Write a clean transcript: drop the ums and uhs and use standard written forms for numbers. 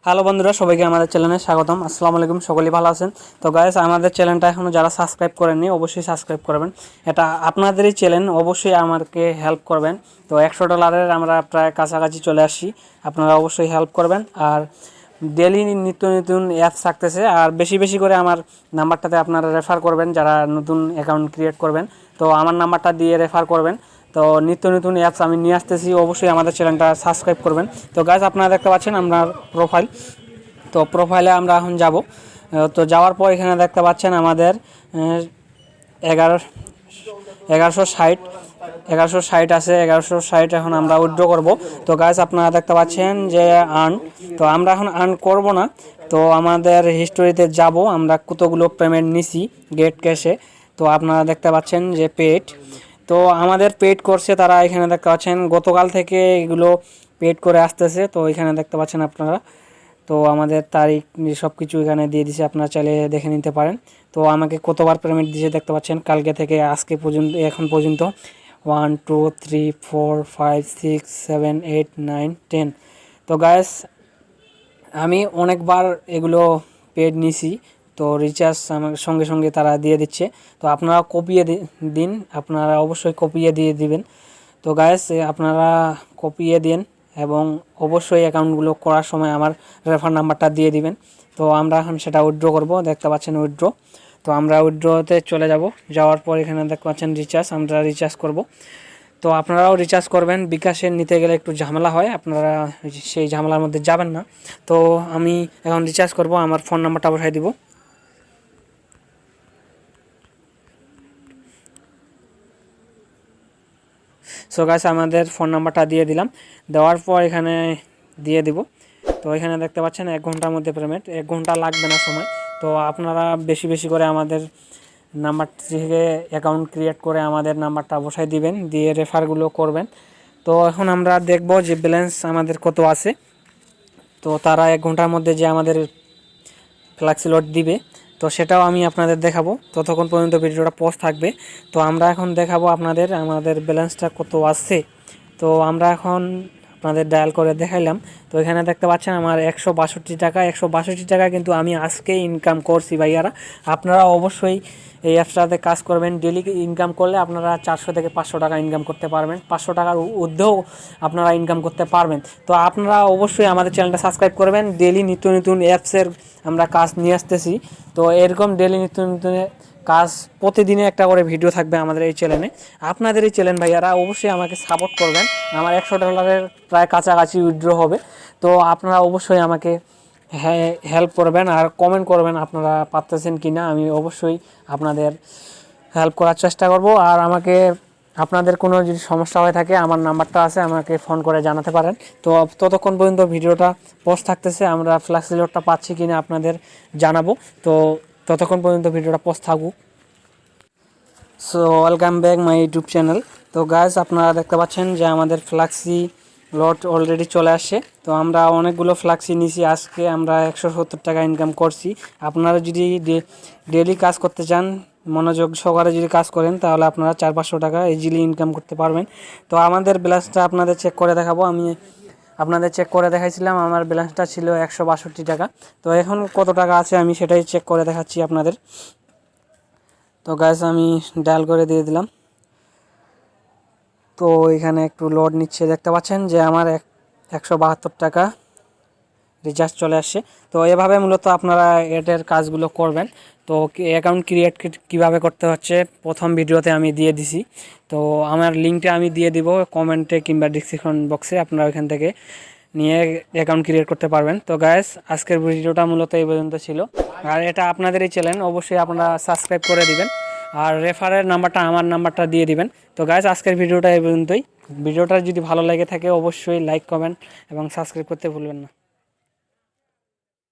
Hello বন্ধুরা, সবাইকে আমাদের চ্যানেলে স্বাগতম। আসসালামু আলাইকুম, সকলেই ভালো আছেন? তো গাইস, আমাদের চ্যানেলটা এখনও যারা সাবস্ক্রাইব করেননি অবশ্যই সাবস্ক্রাইব করবেন। এটা আপনাদেরই চ্যানেল, অবশ্যই আমাকে হেল্প করবেন। তো $100 আমরা প্রায় কাছাকাছি চলে আসছি, আপনারা অবশ্যই হেল্প করবেন। আর ডেলি নিত্য নতুন অ্যাপস থাকতেছে, আর বেশি বেশি করে আমার নাম্বারটাতে আপনারা রেফার করবেন যারা নতুন অ্যাকাউন্ট ক্রিয়েট করবেন। তো আমার নাম্বারটা দিয়ে রেফার করবেন। তো নিত্য নতুন অ্যাপস আমি নিয়ে আসতেছি, অবশ্যই আমাদের চ্যানেলটা সাবস্ক্রাইব করবেন। তো গাইস, আপনারা দেখতে পাচ্ছেন আপনার প্রোফাইল। তো প্রোফাইলে আমরা এখন যাব। তো যাওয়ার পর এখানে দেখতে পাচ্ছেন আমাদের 1160 আছে। 1160 এখন আমরা উইথড্র করব। তো গাইস, আপনারা দেখতে পাচ্ছেন যে আর্ন। তো আমরা এখন আর্ন করব না, তো আমাদের হিস্টোরিতে যাব, আমরা কতগুলো পেমেন্ট নিছি গেট ক্যাশে। তো আপনারা দেখতে পাচ্ছেন যে পেড। তো আমাদের পেড করছে তারা, এখানে দেখতে পাচ্ছেন গতকাল থেকে এগুলো পেড করে আসতেছে। তো এখানে দেখতে পাচ্ছেন আপনারা, তো আমাদের তারিখ সব কিছু এখানে দিয়ে দিছে, আপনারা চাইলে দেখে নিতে পারেন। তো আমাকে কতবার পেমেন্ট দিয়েছে দেখতে পাচ্ছেন, কালকে থেকে আজকে পর্যন্ত, এখন পর্যন্ত 1 2 3 4 5 6 7 8 9 10। তো গাইস, আমি অনেকবার এগুলো পেড নিছি, তো রিচার্জ আমার সঙ্গে সঙ্গে তারা দিয়ে দিচ্ছে। তো আপনারা কপিয়ে দিন, আপনারা অবশ্যই কপিয়ে দিয়ে দিবেন। তো গাইস, আপনারা কপিয়ে দিন এবং অবশ্যই অ্যাকাউন্টগুলো করার সময় আমার রেফার নাম্বারটা দিয়ে দিবেন। তো আমরা এখন সেটা উইথড্র করব, দেখতে পাচ্ছেন উইথড্র। তো আমরা উইথড্রতে চলে যাব। যাওয়ার পর এখানে দেখতে পাচ্ছেন রিচার্জ, আমরা রিচার্জ করব। তো আপনারাও রিচার্জ করবেন। বিকাশের নিতে গেলে একটু ঝামেলা হয়, আপনারা সেই ঝামেলার মধ্যে যাবেন না। তো আমি এখন রিচার্জ করব, আমার ফোন নাম্বারটা বসাই দিব। সো গাইস, আমাদের ফোন নাম্বারটা দিয়ে দিলাম। দেওয়ার পর এখানে দিয়ে দিব। তো এখানে দেখতে পাচ্ছেন 1 ঘন্টার মধ্যে পেমেন্ট, 1 ঘন্টা লাগবে না সময়। তো আপনারা বেশি বেশি করে আমাদের নাম্বার থেকে অ্যাকাউন্ট ক্রিয়েট করে আমাদের নাম্বারটা বসাই দিবেন, দিয়ে রেফারগুলো করবেন। তো এখন আমরা দেখব যে ব্যালেন্স আমাদের কত আছে। তো তারা 1 ঘন্টার মধ্যে যে আমাদের ফ্ল্যাক্সি লোড দিবে, তো সেটাও আমি আপনাদের দেখাবো। ততক্ষণ পর্যন্ত ভিডিওটা পোস্ট থাকবে। তো আমরা এখন দেখাবো আপনাদের আমাদের ব্যালেন্সটা কত আছে। তো আমরা এখন আপনাদের ডায়াল করে দেখাইলাম। তো এখানে দেখতে পাচ্ছেন আমার 162 টাকা। 162 টাকা কিন্তু আমি আজকে ইনকাম করছি ভাইয়ারা। আপনারা অবশ্যই এই অ্যাপসটাতে কাজ করবেন। ডেলি ইনকাম করলে আপনারা 400 থেকে 500 টাকা ইনকাম করতে পারবেন, 500 টাকার ঊর্ধ্বেও আপনারা ইনকাম করতে পারবেন। তো আপনারা অবশ্যই আমাদের চ্যানেলটা সাবস্ক্রাইব করবেন। ডেলি নিত্য নতুন অ্যাপসের আমরা কাজ নিয়ে আসতেছি। তো এরকম ডেলি নিত্য নতুন কাজ প্রতিদিনে একটা করে ভিডিও থাকবে আমাদের এই চ্যানেলে। আপনাদের এই চ্যানেল ভাইয়ারা অবশ্যই আমাকে সাপোর্ট করবেন। আমার $100 প্রায় কাছাকাছি উইথড্র হবে। তো আপনারা অবশ্যই আমাকে হেল্প করবেন আর কমেন্ট করবেন আপনারা পারতেছেন কি না। আমি অবশ্যই আপনাদের হেল্প করার চেষ্টা করব। আর আমাকে আপনাদের কোনো যদি সমস্যা হয়ে থাকে, আমার নাম্বারটা আছে, আমাকে ফোন করে জানাতে পারেন। তো ততক্ষণ পর্যন্ত ভিডিওটা পোস্ট থাকতেছে, আমরা ফ্ল্যাক্সি লোডটা পাচ্ছি কিনা আপনাদের জানাবো। তো ততক্ষণ পর্যন্ত ভিডিওটা পোস্ট থাকুক। So welcome back my YouTube channel. তো গাইস, আপনারা দেখতে পাচ্ছেন যে আমাদের ফ্ল্যাক্সি লট অলরেডি চলে আসছে। তো আমরা অনেকগুলো ফ্ল্যাক্সি নিয়েছি, আজকে আমরা 170 টাকা ইনকাম করছি। আপনারা যদি ডেলি কাজ করতে চান, মনোযোগ সহকারে যদি কাজ করেন, তাহলে আপনারা 400-500 টাকা ইজিলি ইনকাম করতে পারবেন। তো আমাদের ব্যালেন্সটা আপনাদের চেক করে দেখাবো। আমি আপনাদের চেক করে দেখাইছিলাম, আমার ব্যালেন্সটা ছিল 162 টাকা। তো এখন কত টাকা আছে আমি সেটাই চেক করে দেখাচ্ছি আপনাদের। তো গাইস, আমি ডায়াল করে দিয়ে দিলাম। তো এখানে একটু লোড নিচ্ছে, দেখতে পাচ্ছেন যে আমার 172 টাকা রিচার্জ চলে আসছে। তো এভাবে মূলত আপনারা এর কাজগুলো করবেন। তো অ্যাকাউন্ট ক্রিয়েট কীভাবে করতে হচ্ছে প্রথম ভিডিওতে আমি দিয়ে দিছি। তো আমার লিঙ্কটা আমি দিয়ে দিব কমেন্টে কিংবা ডিসক্রিপশন বক্সে, আপনারা ওইখান থেকে নিয়ে অ্যাকাউন্ট ক্রিয়েট করতে পারবেন। তো গাইস, আজকের ভিডিওটা মূলত এই পর্যন্ত ছিল। আর এটা আপনাদেরই চ্যানেল, অবশ্যই আপনারা সাবস্ক্রাইব করে দিবেন আর রেফারের নাম্বারটা আমার নাম্বারটা দিয়ে দিবেন। তো গাইস, আজকের ভিডিওটা এই পর্যন্তই। ভিডিওটা যদি ভালো লেগে থাকে অবশ্যই লাইক, কমেন্ট এবং সাবস্ক্রাইব করতে ভুলবেন না।